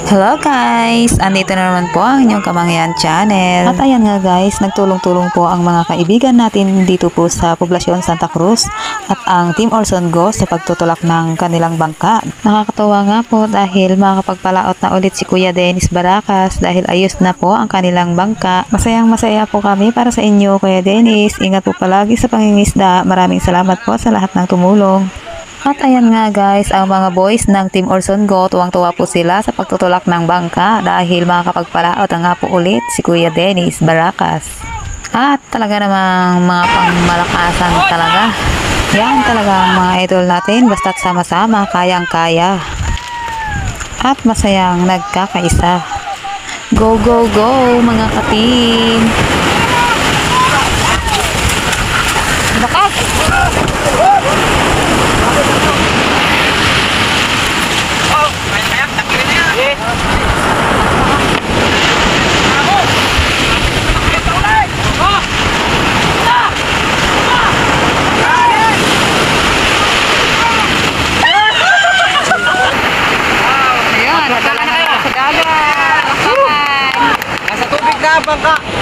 Hello guys! Andito na naman po ang inyong Kamangyan Channel. At ayan nga guys, nagtulong-tulong po ang mga kaibigan natin dito po sa Poblasyon Santa Cruz at ang Team Orson Go sa pagtutulak ng kanilang bangka. Nakakatuwa nga po dahil makakapagpalaot na ulit si Kuya Dennis Baracas dahil ayos na po ang kanilang bangka. Masayang masaya po kami para sa inyo Kuya Dennis. Ingat po palagi sa pangingisda. Maraming salamat po sa lahat ng tumulong. At ayan nga guys, ang mga boys ng Team Orson Go, tuwang-tuwa po sila sa pagtutulak ng bangka dahil makakapagpalaot na nga po ulit si Kuya Dennis Baracas. At talaga namang mga pangmalakasan talaga. Yan talaga ang mga idol natin, basta't sama-sama, kayang-kaya. At masayang nagkakaisa. Go, go, go mga ka-team! Bakas! Nasa tubig na bangka.